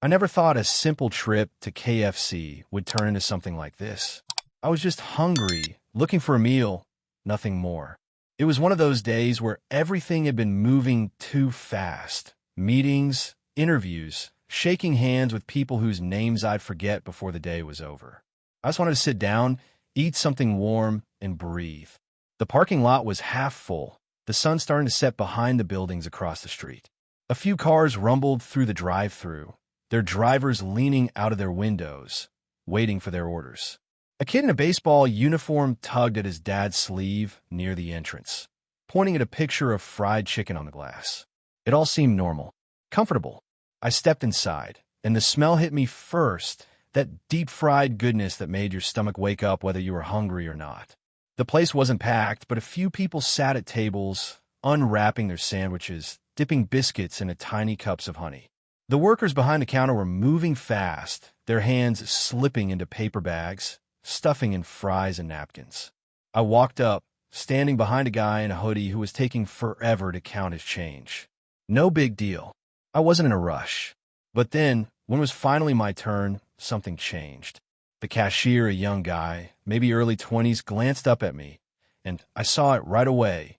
I never thought a simple trip to KFC would turn into something like this. I was just hungry, looking for a meal, nothing more. It was one of those days where everything had been moving too fast. Meetings, interviews, shaking hands with people whose names I'd forget before the day was over. I just wanted to sit down, eat something warm, and breathe. The parking lot was half full, the sun starting to set behind the buildings across the street. A few cars rumbled through the drive-thru, their drivers leaning out of their windows, waiting for their orders. A kid in a baseball uniform tugged at his dad's sleeve near the entrance, pointing at a picture of fried chicken on the glass. It all seemed normal, comfortable. I stepped inside, and the smell hit me first, that deep-fried goodness that made your stomach wake up whether you were hungry or not. The place wasn't packed, but a few people sat at tables, unwrapping their sandwiches, dipping biscuits into tiny cups of honey. The workers behind the counter were moving fast, their hands slipping into paper bags, stuffing in fries and napkins. I walked up, standing behind a guy in a hoodie who was taking forever to count his change. No big deal. I wasn't in a rush. But then, when it was finally my turn, something changed. The cashier, a young guy, maybe early 20s, glanced up at me, and I saw it right away,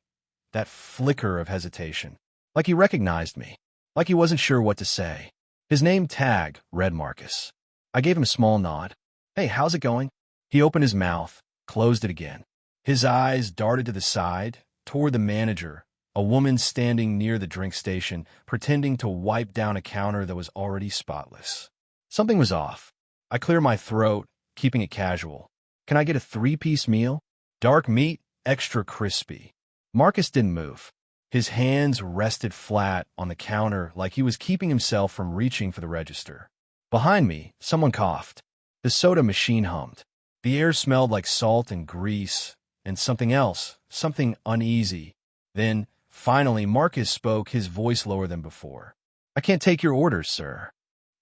that flicker of hesitation. Like he recognized me, like he wasn't sure what to say. His name tag read Marcus. I gave him a small nod. "Hey, how's it going?" He opened his mouth, closed it again. His eyes darted to the side, toward the manager, a woman standing near the drink station, pretending to wipe down a counter that was already spotless. Something was off. I cleared my throat, keeping it casual. "Can I get a 3-piece meal? Dark meat, extra crispy." Marcus didn't move. His hands rested flat on the counter like he was keeping himself from reaching for the register. Behind me, someone coughed. The soda machine hummed. The air smelled like salt and grease, and something else, something uneasy. Then, finally, Marcus spoke, his voice lower than before. "I can't take your orders, sir."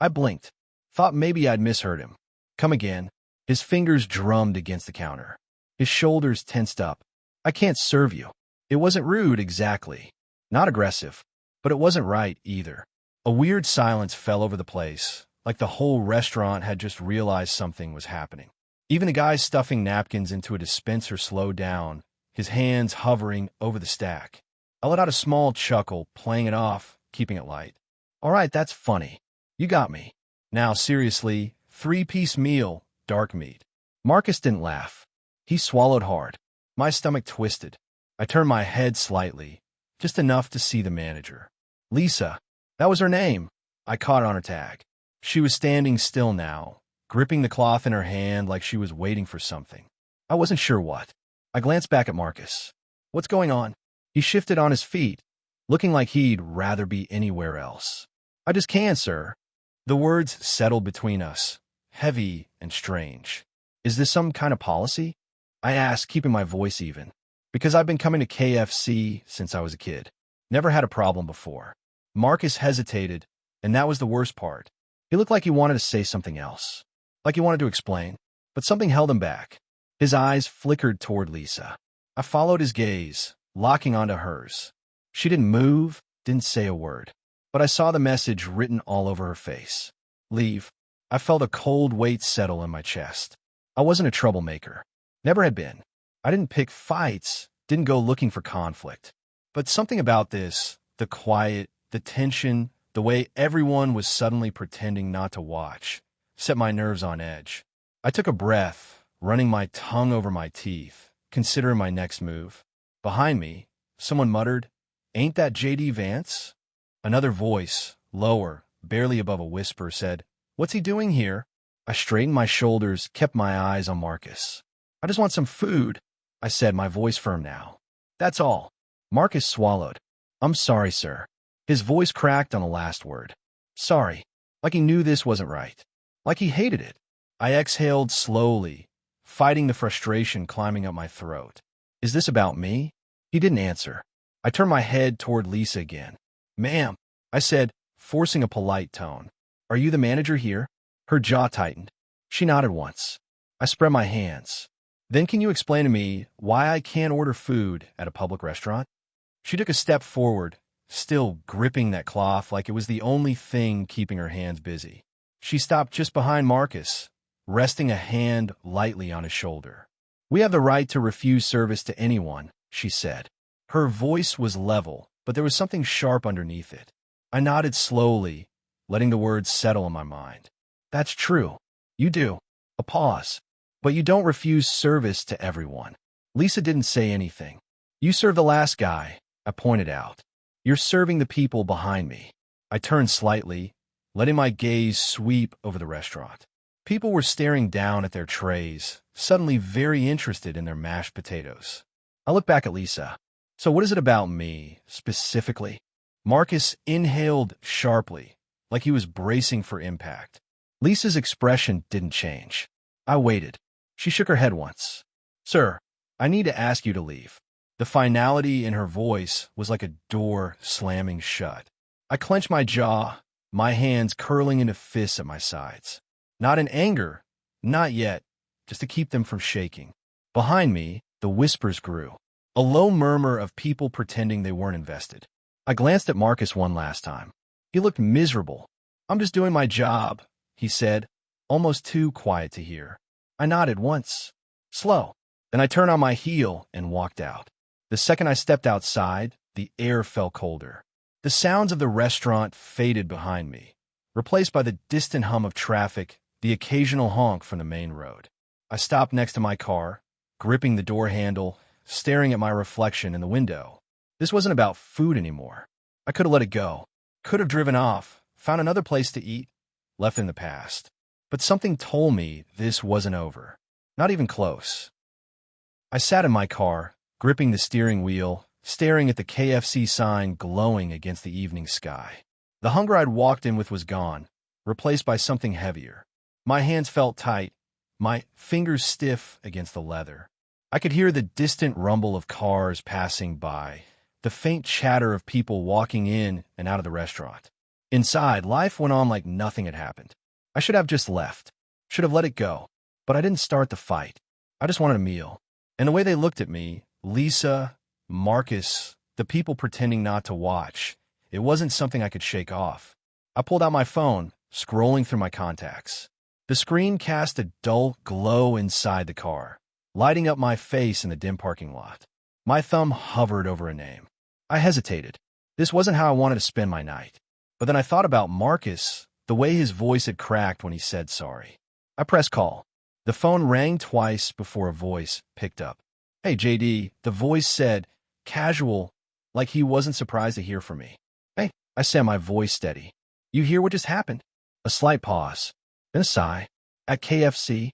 I blinked. Thought maybe I'd misheard him. "Come again." His fingers drummed against the counter. His shoulders tensed up. "I can't serve you." It wasn't rude exactly. Not aggressive. But it wasn't right either. A weird silence fell over the place, like the whole restaurant had just realized something was happening. Even the guy stuffing napkins into a dispenser slowed down, his hands hovering over the stack. I let out a small chuckle, playing it off, keeping it light. "All right, that's funny. You got me. Now, seriously, 3-piece meal, dark meat." Marcus didn't laugh. He swallowed hard. My stomach twisted. I turned my head slightly, just enough to see the manager. Lisa. That was her name. I caught it on her tag. She was standing still now, gripping the cloth in her hand like she was waiting for something. I wasn't sure what. I glanced back at Marcus. "What's going on?" He shifted on his feet, looking like he'd rather be anywhere else. "I just can't, sir." The words settled between us, heavy and strange. "Is this some kind of policy?" I asked, keeping my voice even. "Because I've been coming to KFC since I was a kid. Never had a problem before." Marcus hesitated, and that was the worst part. He looked like he wanted to say something else, like he wanted to explain, but something held him back. His eyes flickered toward Lisa. I followed his gaze, locking onto hers. She didn't move, didn't say a word, but I saw the message written all over her face. "Leave." I felt a cold weight settle in my chest. I wasn't a troublemaker. Never had been. I didn't pick fights, didn't go looking for conflict. But something about this, the quiet, the tension, the way everyone was suddenly pretending not to watch, set my nerves on edge. I took a breath, running my tongue over my teeth, considering my next move. Behind me, someone muttered, "Ain't that J.D. Vance?" Another voice, lower, barely above a whisper, said, "What's he doing here?" I straightened my shoulders, kept my eyes on Marcus. "I just want some food," I said, my voice firm now. "That's all." Marcus swallowed. "I'm sorry, sir." His voice cracked on the last word. "Sorry." Like he knew this wasn't right. Like he hated it. I exhaled slowly, fighting the frustration climbing up my throat. "Is this about me?" He didn't answer. I turned my head toward Lisa again. "Ma'am," I said, forcing a polite tone. "Are you the manager here?" Her jaw tightened. She nodded once. I spread my hands. "Then can you explain to me why I can't order food at a public restaurant?" She took a step forward, still gripping that cloth like it was the only thing keeping her hands busy. She stopped just behind Marcus, resting a hand lightly on his shoulder. "We have the right to refuse service to anyone," she said. Her voice was level, but there was something sharp underneath it. I nodded slowly, letting the words settle in my mind. "That's true. You do." A pause. "But you don't refuse service to everyone." Lisa didn't say anything. "You serve the last guy," I pointed out. "You're serving the people behind me." I turned slightly, letting my gaze sweep over the restaurant. People were staring down at their trays, suddenly very interested in their mashed potatoes. I looked back at Lisa. "So what is it about me, specifically?" Marcus inhaled sharply, like he was bracing for impact. Lisa's expression didn't change. I waited. She shook her head once. "Sir, I need to ask you to leave." The finality in her voice was like a door slamming shut. I clenched my jaw, my hands curling into fists at my sides. Not in anger, not yet, just to keep them from shaking. Behind me, the whispers grew, a low murmur of people pretending they weren't invested. I glanced at Marcus one last time. He looked miserable. "I'm just doing my job," he said, almost too quiet to hear. I nodded once. Slow. Then I turned on my heel and walked out. The second I stepped outside, the air felt colder. The sounds of the restaurant faded behind me, replaced by the distant hum of traffic, the occasional honk from the main road. I stopped next to my car, gripping the door handle, staring at my reflection in the window. This wasn't about food anymore. I could have let it go, could have driven off, found another place to eat, left in the past. But something told me this wasn't over. Not even close. I sat in my car, gripping the steering wheel, staring at the KFC sign glowing against the evening sky. The hunger I'd walked in with was gone, replaced by something heavier. My hands felt tight, my fingers stiff against the leather. I could hear the distant rumble of cars passing by, the faint chatter of people walking in and out of the restaurant. Inside, life went on like nothing had happened. I should have just left, should have let it go, but I didn't start the fight. I just wanted a meal. And the way they looked at me, Lisa, Marcus, the people pretending not to watch, it wasn't something I could shake off. I pulled out my phone, scrolling through my contacts. The screen cast a dull glow inside the car, lighting up my face in the dim parking lot. My thumb hovered over a name. I hesitated. This wasn't how I wanted to spend my night. But then I thought about Marcus, the way his voice had cracked when he said sorry. I pressed call. The phone rang twice before a voice picked up. "Hey, JD," the voice said, casual, like he wasn't surprised to hear from me. "Hey," I said, my voice steady. "You hear what just happened?" A slight pause, then a sigh. "At KFC?"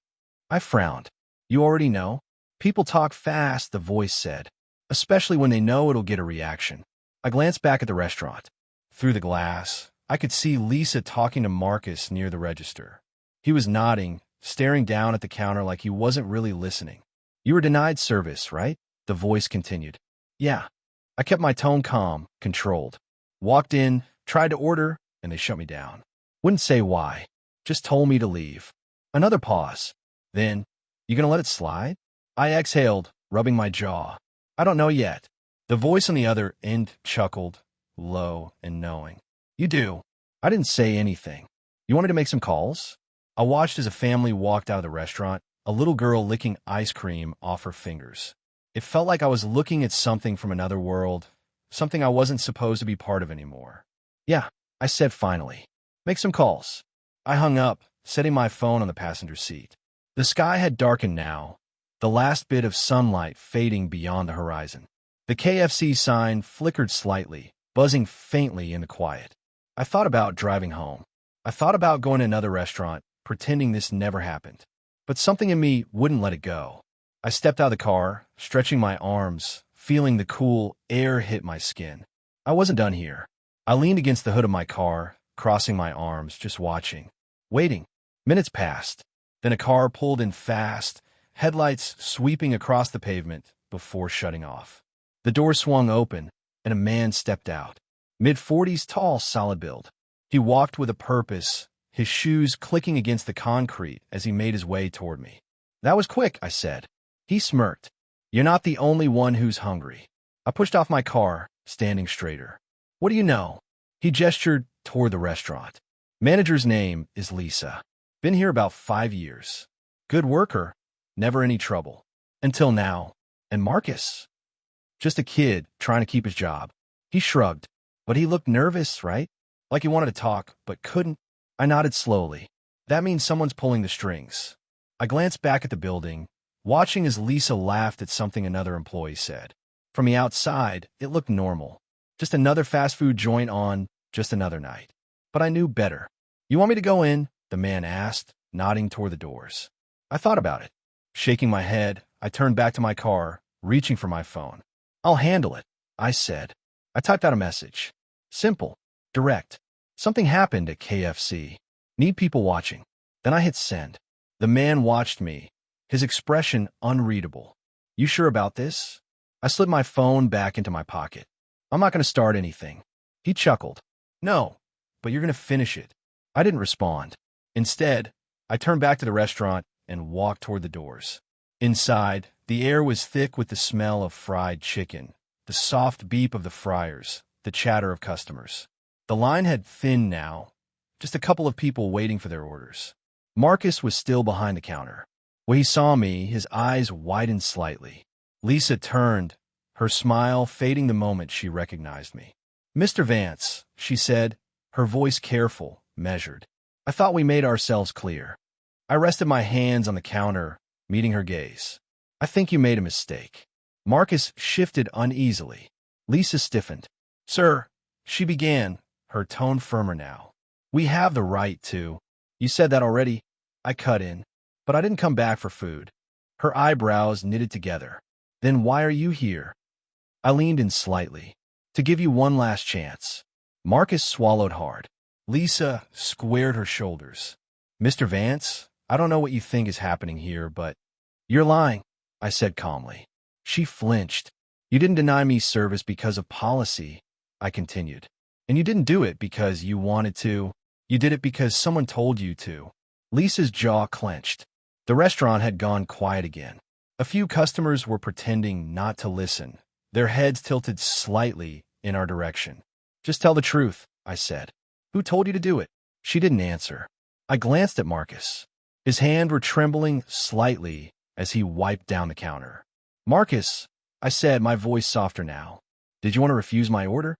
I frowned. "You already know?" "People talk fast," the voice said, "especially when they know it'll get a reaction." I glanced back at the restaurant. Through the glass, I could see Lisa talking to Marcus near the register. He was nodding, staring down at the counter like he wasn't really listening. "You were denied service, right?" the voice continued. "Yeah." I kept my tone calm, controlled. Walked in, tried to order, and they shut me down. Wouldn't say why, just told me to leave. Another pause. Then, "You gonna let it slide?" I exhaled, rubbing my jaw. "I don't know yet." The voice on the other end chuckled, low and knowing. "You do." I didn't say anything. "You wanted to make some calls?" I watched as a family walked out of the restaurant, a little girl licking ice cream off her fingers. It felt like I was looking at something from another world, something I wasn't supposed to be part of anymore. "Yeah," I said finally. "Make some calls." I hung up, setting my phone on the passenger seat. The sky had darkened now, the last bit of sunlight fading beyond the horizon. The KFC sign flickered slightly, buzzing faintly in the quiet. I thought about driving home. I thought about going to another restaurant, pretending this never happened. But something in me wouldn't let it go. I stepped out of the car, stretching my arms, feeling the cool air hit my skin. I wasn't done here. I leaned against the hood of my car, crossing my arms, just watching. Waiting. Minutes passed. Then a car pulled in fast, headlights sweeping across the pavement before shutting off. The door swung open, and a man stepped out. Mid-40s tall, solid build. He walked with a purpose, his shoes clicking against the concrete as he made his way toward me. "That was quick," I said. He smirked. "You're not the only one who's hungry." I pushed off my car, standing straighter. "What do you know?" He gestured toward the restaurant. Manager's name is Lisa. Been here about 5 years. Good worker. Never any trouble. Until now. And Marcus? Just a kid trying to keep his job. He shrugged. But he looked nervous, right? Like he wanted to talk, but couldn't. I nodded slowly. That means someone's pulling the strings. I glanced back at the building, watching as Lisa laughed at something another employee said. From the outside, it looked normal. Just another fast food joint on just another night. But I knew better. You want me to go in? The man asked, nodding toward the doors. I thought about it. Shaking my head, I turned back to my car, reaching for my phone. I'll handle it, I said. I typed out a message. Simple. Direct. Something happened at KFC. Need people watching. Then I hit send. The man watched me, his expression unreadable. You sure about this? I slid my phone back into my pocket. I'm not going to start anything. He chuckled. No, but you're going to finish it. I didn't respond. Instead, I turned back to the restaurant and walked toward the doors. Inside, the air was thick with the smell of fried chicken, the soft beep of the fryers, the chatter of customers. The line had thinned now, just a couple of people waiting for their orders. Marcus was still behind the counter. When he saw me, his eyes widened slightly. Lisa turned, her smile fading the moment she recognized me. Mr. Vance, she said, her voice careful, measured. I thought we made ourselves clear. I rested my hands on the counter, meeting her gaze. I think you made a mistake. Marcus shifted uneasily. Lisa stiffened. Sir, she began, her tone firmer now. We have the right to. You said that already. I cut in. But I didn't come back for food. Her eyebrows knitted together. Then why are you here? I leaned in slightly. To give you one last chance. Marcus swallowed hard. Lisa squared her shoulders. Mr. Vance, I don't know what you think is happening here, but you're lying, I said calmly. She flinched. You didn't deny me service because of policy, I continued. And you didn't do it because you wanted to. You did it because someone told you to. Lisa's jaw clenched. The restaurant had gone quiet again. A few customers were pretending not to listen, their heads tilted slightly in our direction. Just tell the truth, I said. Who told you to do it? She didn't answer. I glanced at Marcus. His hands were trembling slightly as he wiped down the counter. Marcus, I said, my voice softer now. Did you want to refuse my order?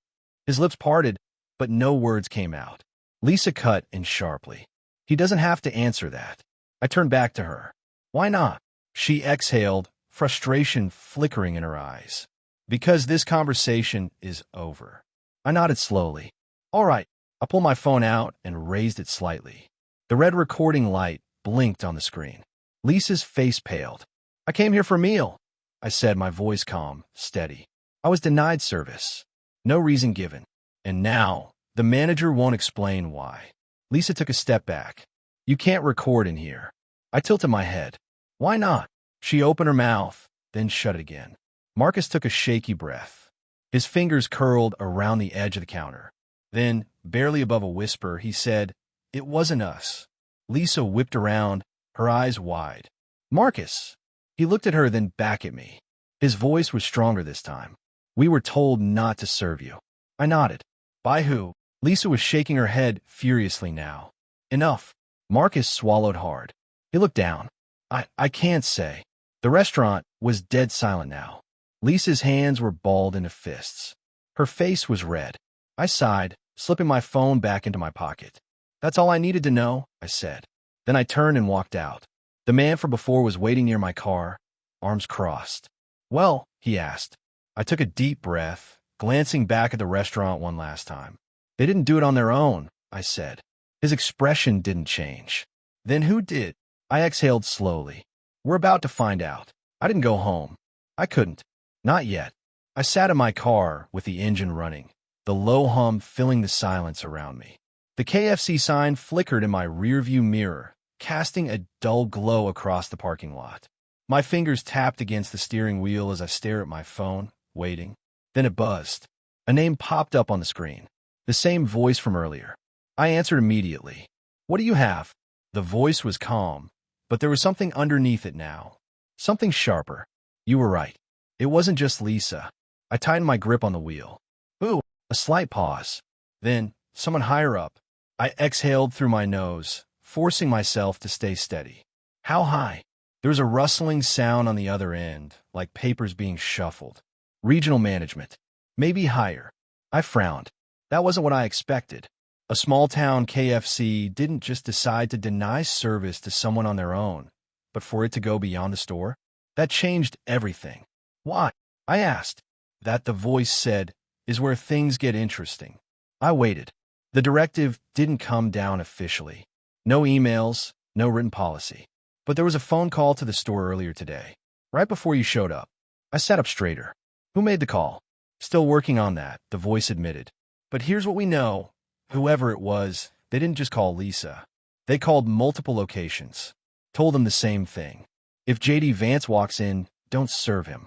His lips parted, but no words came out. Lisa cut in sharply. He doesn't have to answer that. I turned back to her. Why not? She exhaled, frustration flickering in her eyes. Because this conversation is over. I nodded slowly. All right. I pulled my phone out and raised it slightly. The red recording light blinked on the screen. Lisa's face paled. I came here for a meal, I said, my voice calm, steady. I was denied service. No reason given. And now, the manager won't explain why. Lisa took a step back. You can't record in here. I tilted my head. Why not? She opened her mouth, then shut it again. Marcus took a shaky breath. His fingers curled around the edge of the counter. Then, barely above a whisper, he said, It wasn't us. Lisa whipped around, her eyes wide. Marcus! He looked at her, then back at me. His voice was stronger this time. We were told not to serve you. I nodded. By who? Lisa was shaking her head furiously now. Enough. Marcus swallowed hard. He looked down. I can't say. The restaurant was dead silent now. Lisa's hands were balled into fists. Her face was red. I sighed, slipping my phone back into my pocket. That's all I needed to know, I said. Then I turned and walked out. The man from before was waiting near my car, arms crossed. Well, he asked. I took a deep breath, glancing back at the restaurant one last time. They didn't do it on their own, I said. His expression didn't change. Then who did? I exhaled slowly. We're about to find out. I didn't go home. I couldn't. Not yet. I sat in my car with the engine running, the low hum filling the silence around me. The KFC sign flickered in my rearview mirror, casting a dull glow across the parking lot. My fingers tapped against the steering wheel as I stared at my phone, waiting. Then it buzzed. A name popped up on the screen. The same voice from earlier. I answered immediately. What do you have? The voice was calm, but there was something underneath it now. Something sharper. You were right. It wasn't just Lisa. I tightened my grip on the wheel. Ooh, a slight pause. Then, someone higher up. I exhaled through my nose, forcing myself to stay steady. How high? There was a rustling sound on the other end, like papers being shuffled. Regional management. Maybe higher. I frowned. That wasn't what I expected. A small-town KFC didn't just decide to deny service to someone on their own, but for it to go beyond the store? That changed everything. Why? I asked. That, the voice said, is where things get interesting. I waited. The directive didn't come down officially. No emails, no written policy. But there was a phone call to the store earlier today, right before you showed up. I sat up straighter. Who made the call? Still working on that, the voice admitted. But here's what we know. Whoever it was, they didn't just call Lisa. They called multiple locations. Told them the same thing. If Vance walks in, don't serve him.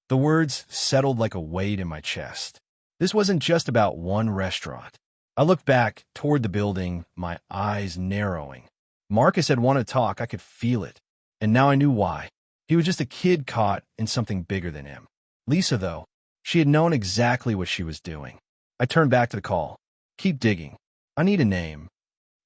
The words settled like a weight in my chest. This wasn't just about one restaurant. I looked back toward the building, my eyes narrowing. Marcus had wanted to talk, I could feel it. And now I knew why. He was just a kid caught in something bigger than him. Lisa, though, she had known exactly what she was doing. I turned back to the call. Keep digging. I need a name.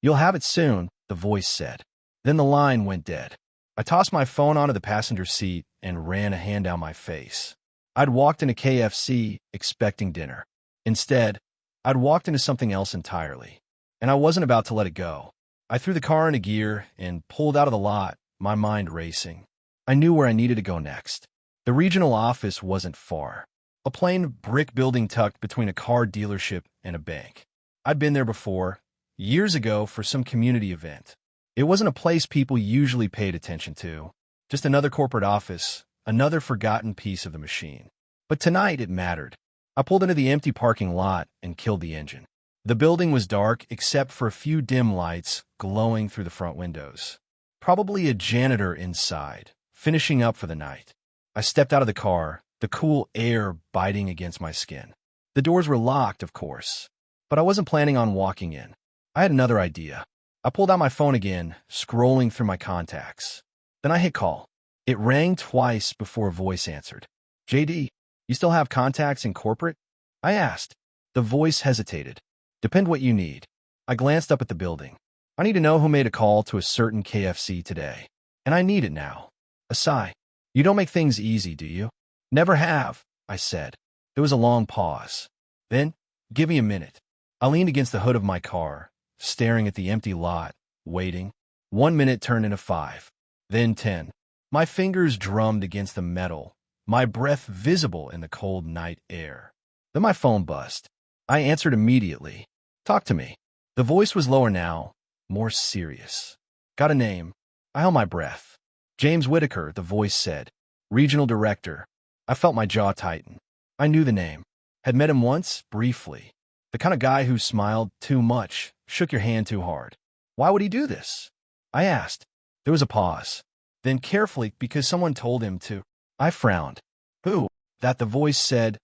You'll have it soon, the voice said. Then the line went dead. I tossed my phone onto the passenger seat and ran a hand down my face. I'd walked into KFC expecting dinner. Instead, I'd walked into something else entirely. And I wasn't about to let it go. I threw the car into gear and pulled out of the lot, my mind racing. I knew where I needed to go next. The regional office wasn't far. A plain brick building tucked between a car dealership and a bank. I'd been there before, years ago for some community event. It wasn't a place people usually paid attention to, just another corporate office, another forgotten piece of the machine. But tonight it mattered. I pulled into the empty parking lot and killed the engine. The building was dark except for a few dim lights glowing through the front windows. Probably a janitor inside, finishing up for the night. I stepped out of the car, the cool air biting against my skin. The doors were locked, of course, but I wasn't planning on walking in. I had another idea. I pulled out my phone again, scrolling through my contacts. Then I hit call. It rang twice before a voice answered. JD, you still have contacts in corporate? I asked. The voice hesitated. Depend what you need. I glanced up at the building. I need to know who made a call to a certain KFC today. And I need it now. A sigh. You don't make things easy, do you? Never have, I said. There was a long pause. Then, give me a minute. I leaned against the hood of my car, staring at the empty lot, waiting. 1 minute turned into 5, then 10. My fingers drummed against the metal, my breath visible in the cold night air. Then my phone buzzed. I answered immediately. Talk to me. The voice was lower now, more serious. Got a name. I held my breath. James Whitaker, the voice said. Regional director. I felt my jaw tighten. I knew the name. Had met him once, briefly. The kind of guy who smiled too much, shook your hand too hard. Why would he do this? I asked. There was a pause. Then carefully, because someone told him to. I frowned. Who? That, the voice said,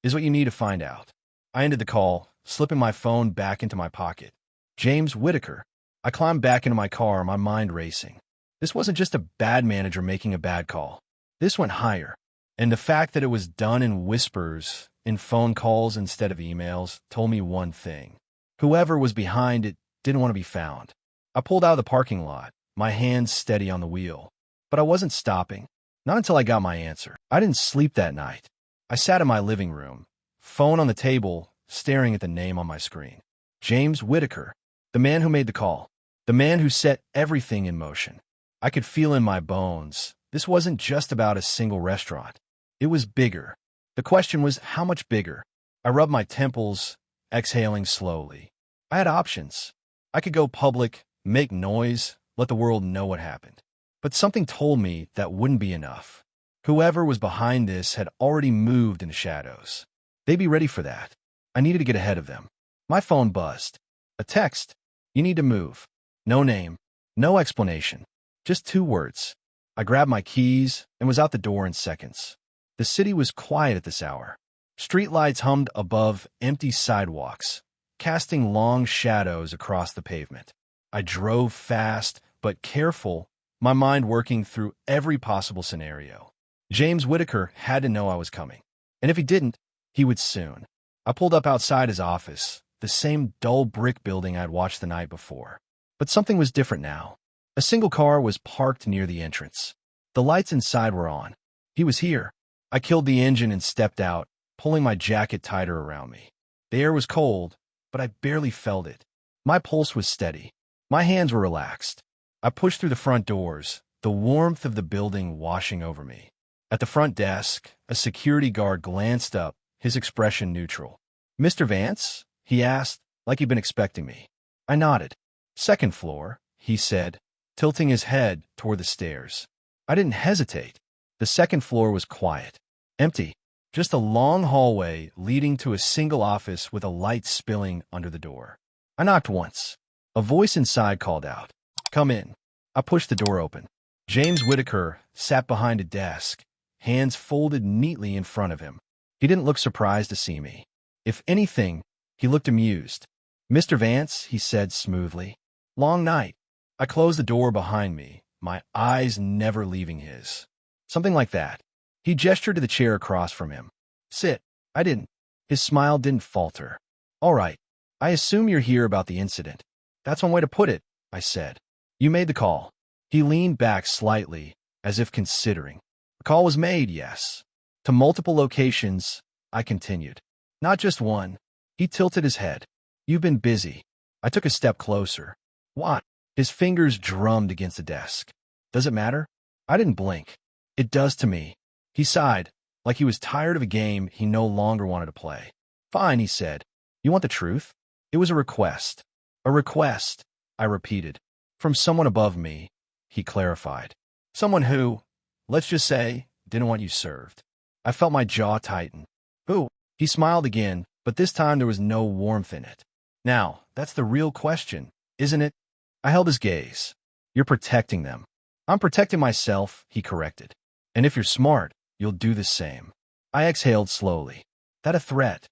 is what you need to find out. I ended the call, slipping my phone back into my pocket. James Whitaker. I climbed back into my car, my mind racing. This wasn't just a bad manager making a bad call. This went higher. And the fact that it was done in whispers, in phone calls instead of emails, told me one thing. Whoever was behind it didn't want to be found. I pulled out of the parking lot, my hands steady on the wheel. But I wasn't stopping. Not until I got my answer. I didn't sleep that night. I sat in my living room, phone on the table, staring at the name on my screen. James Whitaker, the man who made the call, the man who set everything in motion. I could feel in my bones. This wasn't just about a single restaurant. It was bigger. The question was, how much bigger? I rubbed my temples, exhaling slowly. I had options. I could go public, make noise, let the world know what happened. But something told me that wouldn't be enough. Whoever was behind this had already moved in the shadows. They'd be ready for that. I needed to get ahead of them. My phone buzzed. A text. You need to move. No name. No explanation. Just 2 words. I grabbed my keys and was out the door in seconds. The city was quiet at this hour. Streetlights hummed above empty sidewalks, casting long shadows across the pavement. I drove fast, but careful, my mind working through every possible scenario. James Whitaker had to know I was coming. And if he didn't, he would soon. I pulled up outside his office, the same dull brick building I'd watched the night before. But something was different now. A single car was parked near the entrance. The lights inside were on. He was here. I killed the engine and stepped out, pulling my jacket tighter around me. The air was cold, but I barely felt it. My pulse was steady. My hands were relaxed. I pushed through the front doors, the warmth of the building washing over me. At the front desk, a security guard glanced up, his expression neutral. "Mr. Vance?" he asked, like he'd been expecting me. I nodded. "Second floor," he said, tilting his head toward the stairs. I didn't hesitate. The second floor was quiet. Empty. Just a long hallway leading to a single office with a light spilling under the door. I knocked once. A voice inside called out, "Come in." I pushed the door open. James Whitaker sat behind a desk, hands folded neatly in front of him. He didn't look surprised to see me. If anything, he looked amused. "Mr. Vance," he said smoothly. "Long night." I closed the door behind me, my eyes never leaving his. Something like that. He gestured to the chair across from him. "Sit." I didn't. His smile didn't falter. "All right. I assume you're here about the incident." "That's one way to put it," I said. "You made the call." He leaned back slightly, as if considering. "The call was made, yes. To multiple locations," I continued. "Not just one." He tilted his head. "You've been busy." I took a step closer. "What?" His fingers drummed against the desk. "Does it matter?" I didn't blink. "It does to me." He sighed, like he was tired of a game he no longer wanted to play. "Fine," he said. "You want the truth?" It was a request. "A request," I repeated. "From someone above me," he clarified. "Someone who, let's just say, didn't want you served." I felt my jaw tighten. "Who?" He smiled again, but this time there was no warmth in it. "Now, that's the real question, isn't it?" I held his gaze. "You're protecting them." "I'm protecting myself," he corrected. "And if you're smart, you'll do the same." I exhaled slowly. "That a threat?"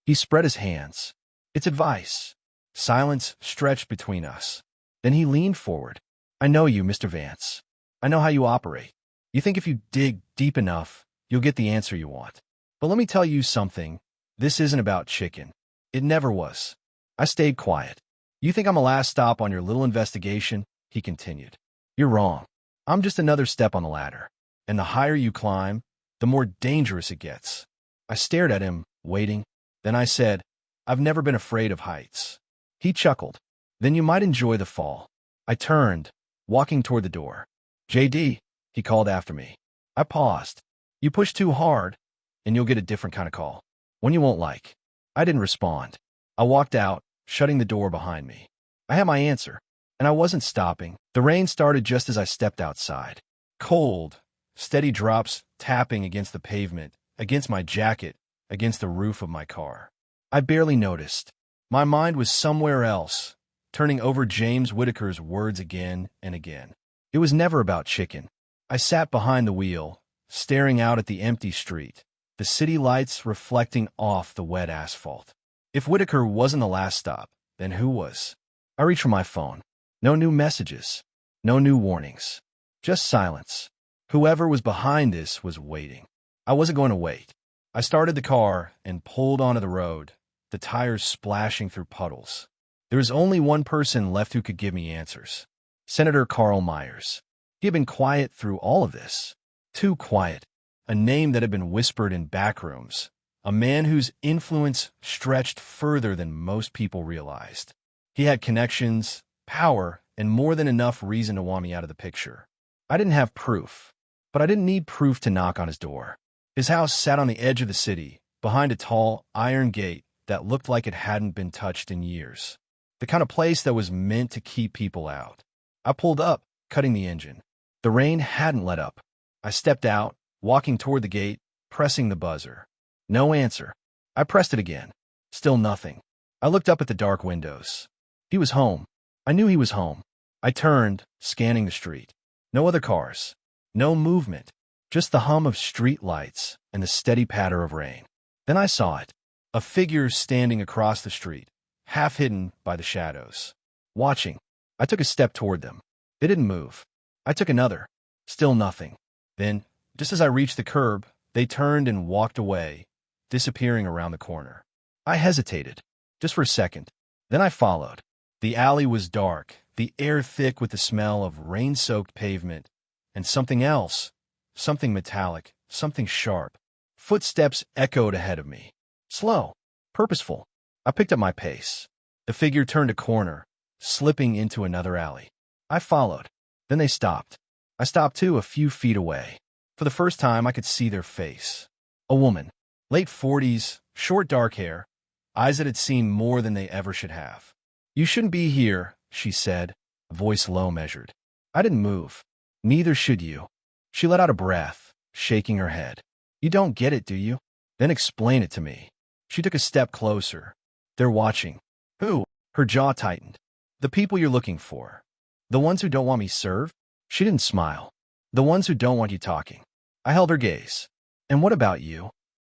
He spread his hands. "It's advice." Silence stretched between us. Then he leaned forward. "I know you, Mr. Vance. I know how you operate. You think if you dig deep enough, you'll get the answer you want. But let me tell you something. This isn't about chicken. It never was." I stayed quiet. "You think I'm a last stop on your little investigation?" he continued. "You're wrong. I'm just another step on the ladder. And the higher you climb, the more dangerous it gets." I stared at him, waiting. Then I said, "I've never been afraid of heights." He chuckled. "Then you might enjoy the fall." I turned, walking toward the door. "JD," he called after me. I paused. "You push too hard, and you'll get a different kind of call. One you won't like." I didn't respond. I walked out, shutting the door behind me. I had my answer, and I wasn't stopping. The rain started just as I stepped outside. Cold, steady drops tapping against the pavement, against my jacket, against the roof of my car. I barely noticed. My mind was somewhere else, turning over James Whitaker's words again and again. It was never about chicken. I sat behind the wheel, staring out at the empty street, the city lights reflecting off the wet asphalt. If Whitaker wasn't the last stop, then who was? I reached for my phone. No new messages. No new warnings. Just silence. Whoever was behind this was waiting. I wasn't going to wait. I started the car and pulled onto the road, the tires splashing through puddles. There was only one person left who could give me answers. Senator Carl Myers. He had been quiet through all of this. Too quiet. A name that had been whispered in backrooms. A man whose influence stretched further than most people realized. He had connections, power, and more than enough reason to want me out of the picture. I didn't have proof, but I didn't need proof to knock on his door. His house sat on the edge of the city, behind a tall, iron gate that looked like it hadn't been touched in years. The kind of place that was meant to keep people out. I pulled up, cutting the engine. The rain hadn't let up. I stepped out, walking toward the gate, pressing the buzzer. No answer. I pressed it again. Still nothing. I looked up at the dark windows. He was home. I knew he was home. I turned, scanning the street. No other cars. No movement. Just the hum of street lights and the steady patter of rain. Then I saw it. A figure standing across the street, half hidden by the shadows. Watching. I took a step toward them. They didn't move. I took another. Still nothing. Then, just as I reached the curb, they turned and walked away, disappearing around the corner. I hesitated. just for a second. Then I followed. The alley was dark, the air thick with the smell of rain-soaked pavement, and something else, something metallic, something sharp. Footsteps echoed ahead of me. Slow, purposeful. I picked up my pace. The figure turned a corner, slipping into another alley. I followed. Then they stopped. I stopped too, a few feet away. For the first time, I could see their face. A woman, late 40s, short dark hair, eyes that had seen more than they ever should have. You shouldn't be here, she said, voice low measured. I didn't move. Neither should you. She let out a breath, shaking her head. You don't get it, do you? Then explain it to me. She took a step closer. They're watching. Who? Her jaw tightened. The people you're looking for. The ones who don't want me served? She didn't smile. The ones who don't want you talking. I held her gaze. And what about you?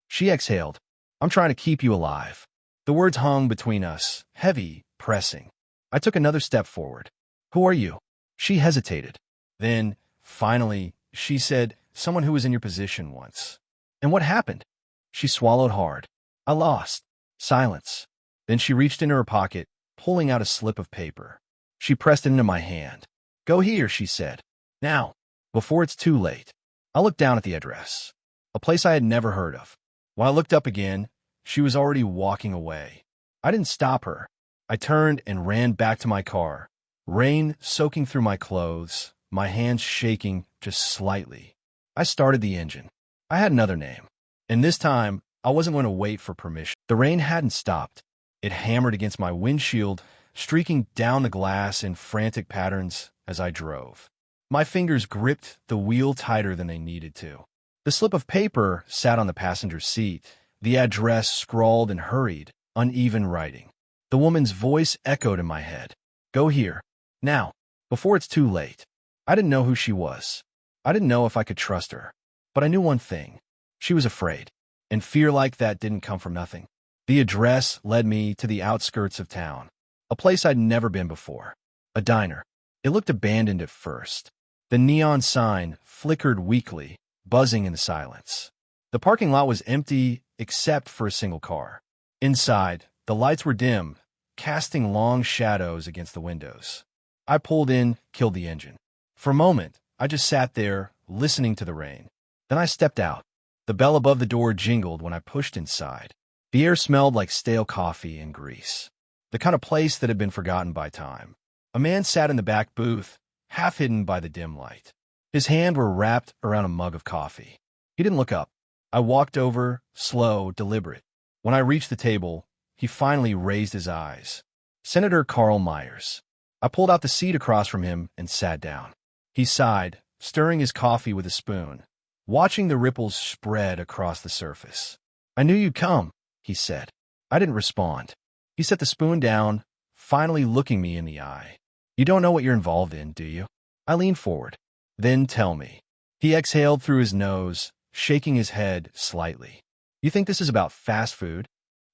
She exhaled. I'm trying to keep you alive. The words hung between us, heavy, pressing. I took another step forward. Who are you? She hesitated. Then, finally, she said, someone who was in your position once. And what happened? She swallowed hard. I lost. Silence. Then she reached into her pocket, pulling out a slip of paper. She pressed it into my hand. Go here, she said. Now, before it's too late. I looked down at the address. A place I had never heard of. When I looked up again, she was already walking away. I didn't stop her. I turned and ran back to my car, rain soaking through my clothes, my hands shaking just slightly. I started the engine. I had another name. And this time, I wasn't going to wait for permission. The rain hadn't stopped. It hammered against my windshield, streaking down the glass in frantic patterns as I drove. My fingers gripped the wheel tighter than they needed to. The slip of paper sat on the passenger seat, the address scrawled in hurried, uneven writing. The woman's voice echoed in my head. Go here. Now. Before it's too late. I didn't know who she was. I didn't know if I could trust her. But I knew one thing. She was afraid. And fear like that didn't come from nothing. The address led me to the outskirts of town. A place I'd never been before. A diner. It looked abandoned at first. The neon sign flickered weakly, buzzing in the silence. The parking lot was empty except for a single car. Inside, the lights were dim, casting long shadows against the windows. I pulled in, killed the engine. For a moment, I just sat there, listening to the rain. Then I stepped out. The bell above the door jingled when I pushed inside. The air smelled like stale coffee and grease. The kind of place that had been forgotten by time. A man sat in the back booth, half hidden by the dim light. His hands were wrapped around a mug of coffee. He didn't look up. I walked over, slow, deliberate. When I reached the table, he finally raised his eyes. Senator Carl Myers. I pulled out the seat across from him and sat down. He sighed, stirring his coffee with a spoon, watching the ripples spread across the surface. I knew you'd come, he said. I didn't respond. He set the spoon down, finally looking me in the eye. You don't know what you're involved in, do you? I leaned forward. Then tell me. He exhaled through his nose, shaking his head slightly. You think this is about fast food?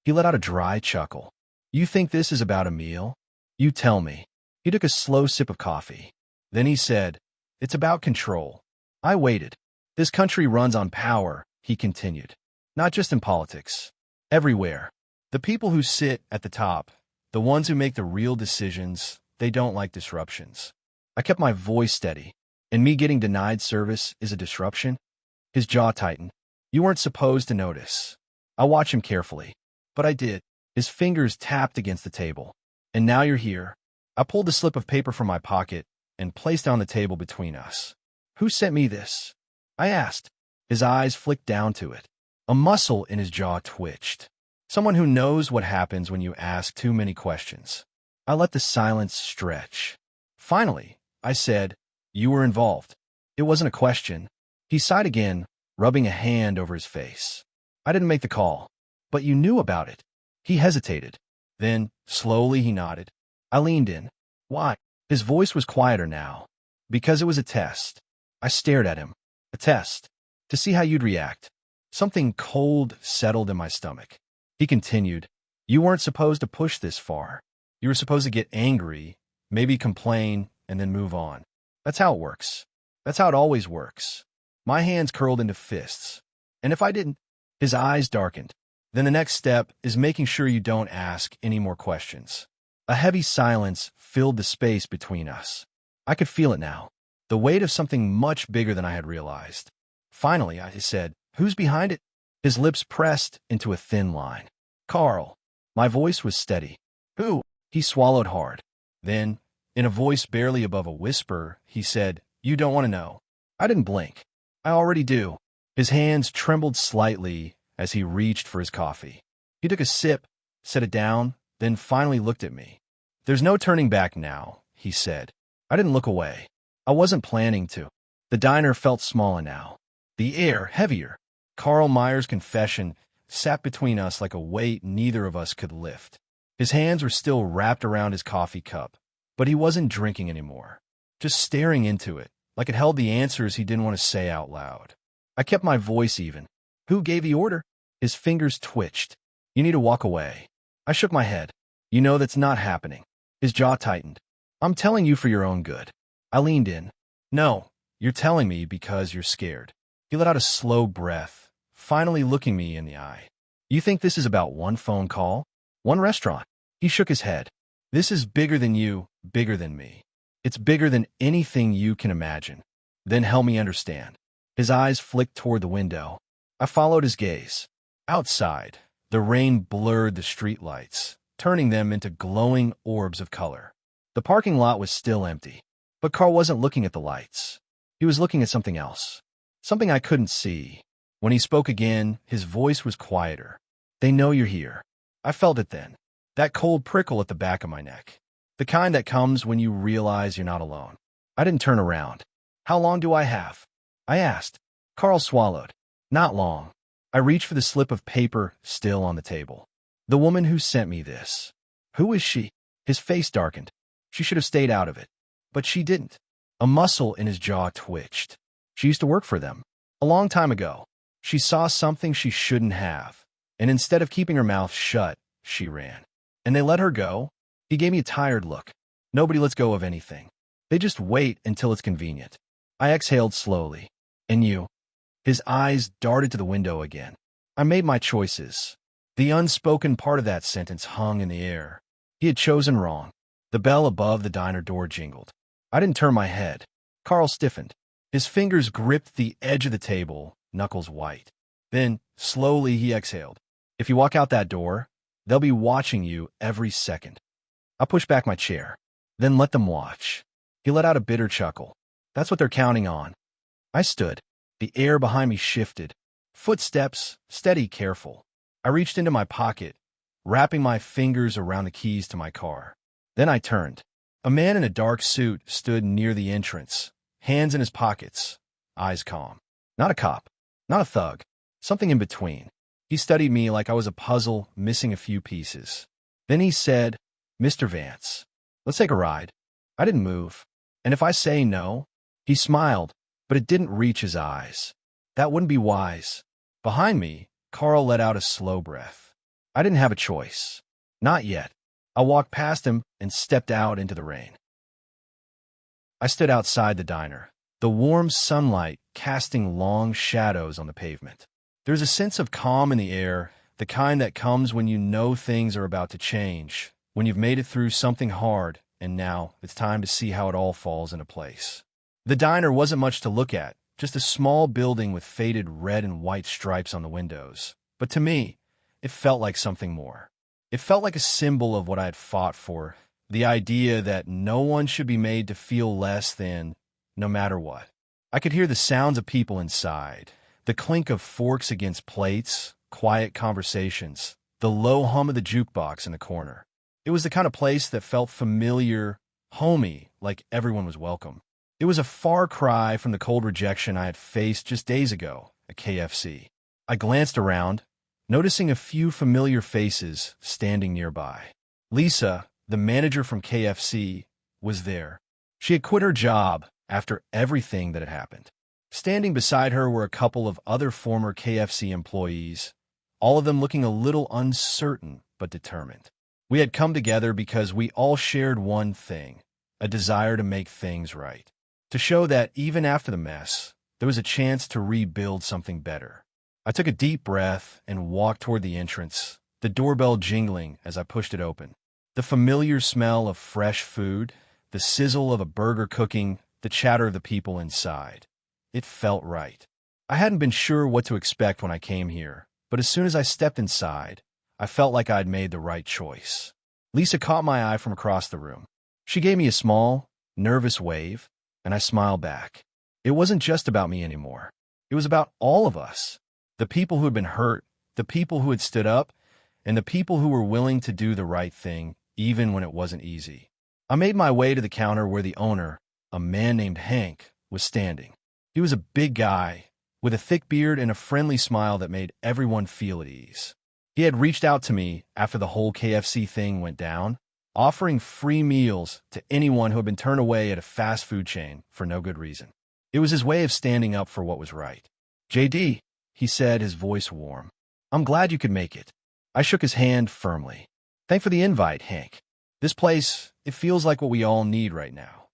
He let out a dry chuckle. You think this is about a meal? You tell me. He took a slow sip of coffee. Then he said, it's about control. I waited. This country runs on power, he continued. Not just in politics. Everywhere. The people who sit at the top, the ones who make the real decisions, they don't like disruptions. I kept my voice steady. And me getting denied service is a disruption? His jaw tightened. You weren't supposed to notice. I watched him carefully. But I did. His fingers tapped against the table. And now you're here. I pulled the slip of paper from my pocket and placed it on the table between us. Who sent me this? I asked. His eyes flicked down to it. A muscle in his jaw twitched. Someone who knows what happens when you ask too many questions. I let the silence stretch. Finally, I said, you were involved. It wasn't a question. He sighed again, rubbing a hand over his face. I didn't make the call, but you knew about it. He hesitated. Then, slowly, he nodded. I leaned in. Why? His voice was quieter now. Because it was a test. I stared at him. A test. To see how you'd react. Something cold settled in my stomach. He continued. You weren't supposed to push this far. You were supposed to get angry, maybe complain, and then move on. That's how it works. That's how it always works. My hands curled into fists. And if I didn't, his eyes darkened. Then the next step is making sure you don't ask any more questions. A heavy silence filled the space between us. I could feel it now, the weight of something much bigger than I had realized. Finally, I said, "Who's behind it?" His lips pressed into a thin line. "Carl." My voice was steady. "Who?" He swallowed hard. Then, in a voice barely above a whisper, he said, "You don't want to know." I didn't blink. "I already do." His hands trembled slightly as he reached for his coffee. He took a sip, set it down, then finally looked at me. "There's no turning back now," he said. I didn't look away. I wasn't planning to. The diner felt smaller now. The air heavier. Carl Meyer's confession sat between us like a weight neither of us could lift. His hands were still wrapped around his coffee cup, but he wasn't drinking anymore. Just staring into it, like it held the answers he didn't want to say out loud. I kept my voice even. "Who gave the order?" His fingers twitched. "You need to walk away." I shook my head. "You know that's not happening." His jaw tightened. "I'm telling you for your own good." I leaned in. "No, you're telling me because you're scared." He let out a slow breath, finally looking me in the eye. "You think this is about one phone call? One restaurant?" He shook his head. "This is bigger than you, bigger than me. It's bigger than anything you can imagine." "Then help me understand." His eyes flicked toward the window. I followed his gaze. Outside, the rain blurred the streetlights, turning them into glowing orbs of color. The parking lot was still empty, but Carl wasn't looking at the lights. He was looking at something else, something I couldn't see. When he spoke again, his voice was quieter. "They know you're here." I felt it then, that cold prickle at the back of my neck, the kind that comes when you realize you're not alone. I didn't turn around. "How long do I have?" I asked. Carl swallowed. "Not long." I reached for the slip of paper still on the table. "The woman who sent me this. Who is she?" His face darkened. "She should have stayed out of it." But she didn't. A muscle in his jaw twitched. "She used to work for them. A long time ago. She saw something she shouldn't have, and instead of keeping her mouth shut, she ran. And they let her go?" He gave me a tired look. "Nobody lets go of anything. They just wait until it's convenient." I exhaled slowly. "And you?" His eyes darted to the window again. I made my choices. The unspoken part of that sentence hung in the air. He had chosen wrong. The bell above the diner door jingled. I didn't turn my head. Carl stiffened. His fingers gripped the edge of the table, knuckles white. Then, slowly, he exhaled. "If you walk out that door, they'll be watching you every second." I pushed back my chair. "Then let them watch." He let out a bitter chuckle. "That's what they're counting on." I stood. The air behind me shifted. Footsteps, steady, careful. I reached into my pocket, wrapping my fingers around the keys to my car. Then I turned. A man in a dark suit stood near the entrance, hands in his pockets, eyes calm. Not a cop, not a thug, something in between. He studied me like I was a puzzle missing a few pieces. Then he said, "Mr. Vance, let's take a ride." I didn't move. "And if I say no?" He smiled, but it didn't reach his eyes. "That wouldn't be wise." Behind me, Carl let out a slow breath. I didn't have a choice. Not yet. I walked past him and stepped out into the rain. I stood outside the diner, the warm sunlight casting long shadows on the pavement. There's a sense of calm in the air, the kind that comes when you know things are about to change, when you've made it through something hard, and now it's time to see how it all falls into place. The diner wasn't much to look at, just a small building with faded red and white stripes on the windows. But to me, it felt like something more. It felt like a symbol of what I had fought for, the idea that no one should be made to feel less than, no matter what. I could hear the sounds of people inside, the clink of forks against plates, quiet conversations, the low hum of the jukebox in the corner. It was the kind of place that felt familiar, homey, like everyone was welcome. It was a far cry from the cold rejection I had faced just days ago at KFC. I glanced around, noticing a few familiar faces standing nearby. Lisa, the manager from KFC, was there. She had quit her job after everything that had happened. Standing beside her were a couple of other former KFC employees, all of them looking a little uncertain but determined. We had come together because we all shared one thing, a desire to make things right, to show that even after the mess, there was a chance to rebuild something better. I took a deep breath and walked toward the entrance, the doorbell jingling as I pushed it open. The familiar smell of fresh food, the sizzle of a burger cooking, the chatter of the people inside. It felt right. I hadn't been sure what to expect when I came here, but as soon as I stepped inside, I felt like I'd made the right choice. Lisa caught my eye from across the room. She gave me a small, nervous wave, and I smiled back. It wasn't just about me anymore. It was about all of us. The people who had been hurt, the people who had stood up, and the people who were willing to do the right thing, even when it wasn't easy. I made my way to the counter where the owner, a man named Hank, was standing. He was a big guy, with a thick beard and a friendly smile that made everyone feel at ease. He had reached out to me after the whole KFC thing went down, offering free meals to anyone who had been turned away at a fast food chain for no good reason. It was his way of standing up for what was right. "JD," he said, his voice warm. "I'm glad you could make it." I shook his hand firmly. "Thanks for the invite, Hank. This place, it feels like what we all need right now."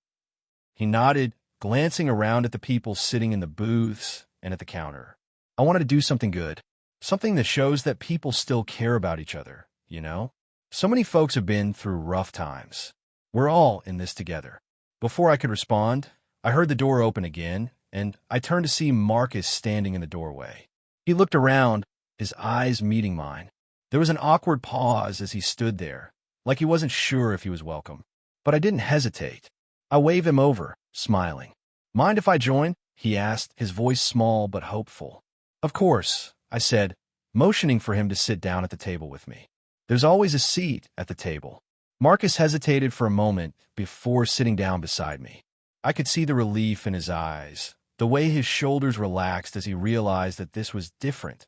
He nodded, glancing around at the people sitting in the booths and at the counter. "I wanted to do something good. Something that shows that people still care about each other, you know? So many folks have been through rough times. We're all in this together." Before I could respond, I heard the door open again, and I turned to see Marcus standing in the doorway. He looked around, his eyes meeting mine. There was an awkward pause as he stood there, like he wasn't sure if he was welcome. But I didn't hesitate. I waved him over, smiling. "Mind if I join?" he asked, his voice small but hopeful. "Of course," I said, motioning for him to sit down at the table with me. There's always a seat at the table. Marcus hesitated for a moment before sitting down beside me. I could see the relief in his eyes, the way his shoulders relaxed as he realized that this was different.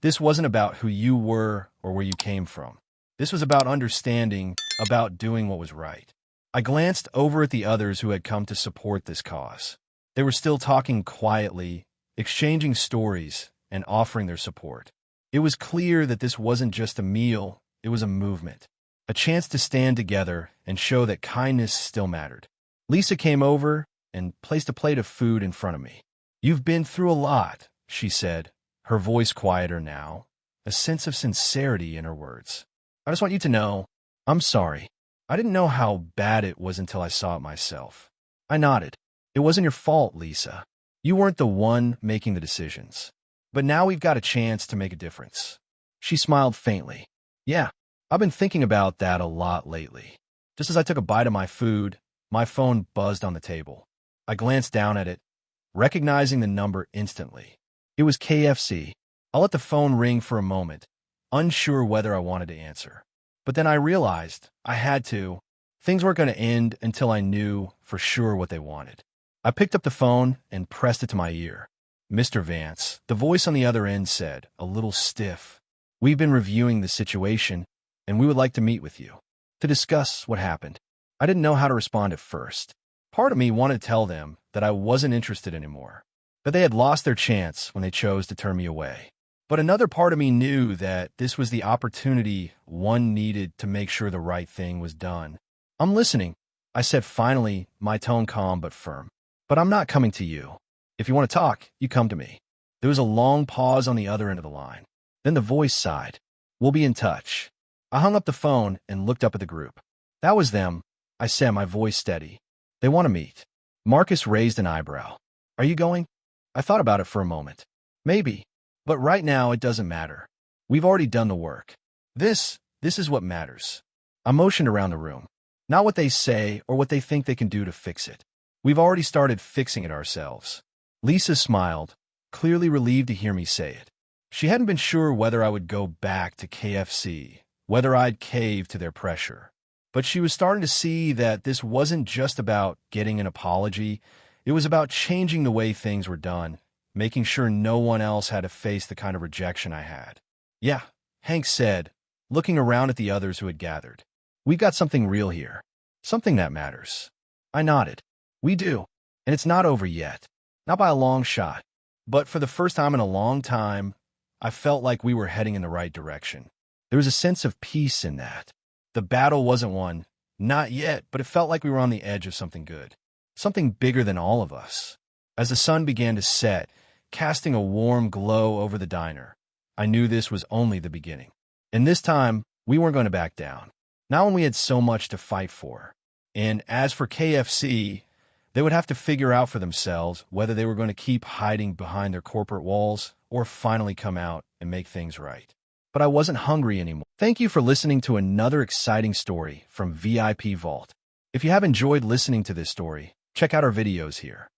This wasn't about who you were or where you came from. This was about understanding, about doing what was right. I glanced over at the others who had come to support this cause. They were still talking quietly, exchanging stories, and offering their support. It was clear that this wasn't just a meal, it was a movement, a chance to stand together and show that kindness still mattered. Lisa came over and placed a plate of food in front of me. "You've been through a lot," she said, her voice quieter now, a sense of sincerity in her words. "I just want you to know, I'm sorry. I didn't know how bad it was until I saw it myself." I nodded. "It wasn't your fault, Lisa. You weren't the one making the decisions. But now we've got a chance to make a difference." She smiled faintly. "Yeah, I've been thinking about that a lot lately." Just as I took a bite of my food, my phone buzzed on the table. I glanced down at it, recognizing the number instantly. It was KFC. I let the phone ring for a moment, unsure whether I wanted to answer. But then I realized I had to. Things weren't going to end until I knew for sure what they wanted. I picked up the phone and pressed it to my ear. "Mr. Vance," the voice on the other end said, a little stiff. "We've been reviewing the situation, and we would like to meet with you to discuss what happened." I didn't know how to respond at first. Part of me wanted to tell them that I wasn't interested anymore, that they had lost their chance when they chose to turn me away. But another part of me knew that this was the opportunity one needed to make sure the right thing was done. "I'm listening," I said finally, my tone calm but firm. "But I'm not coming to you. If you want to talk, you come to me." There was a long pause on the other end of the line. Then the voice sighed. "We'll be in touch." I hung up the phone and looked up at the group. "That was them," I said, my voice steady. "They want to meet." Marcus raised an eyebrow. "Are you going?" I thought about it for a moment. "Maybe. But right now it doesn't matter. We've already done the work. This is what matters." I motioned around the room. Not what they say or what they think they can do to fix it. We've already started fixing it ourselves. Lisa smiled, clearly relieved to hear me say it. She hadn't been sure whether I would go back to KFC, whether I'd cave to their pressure. But she was starting to see that this wasn't just about getting an apology. It was about changing the way things were done, making sure no one else had to face the kind of rejection I had. "Yeah," Hank said, looking around at the others who had gathered. "We've got something real here. Something that matters." I nodded. "We do. And it's not over yet. Not by a long shot. But for the first time in a long time, I felt like we were heading in the right direction. There was a sense of peace in that. The battle wasn't won. Not yet, but it felt like we were on the edge of something good. Something bigger than all of us. As the sun began to set, casting a warm glow over the diner. I knew this was only the beginning. And this time, we weren't going to back down. Not when we had so much to fight for. And as for KFC, they would have to figure out for themselves whether they were going to keep hiding behind their corporate walls or finally come out and make things right. But I wasn't hungry anymore. Thank you for listening to another exciting story from VIP Vault. If you have enjoyed listening to this story, check out our videos here.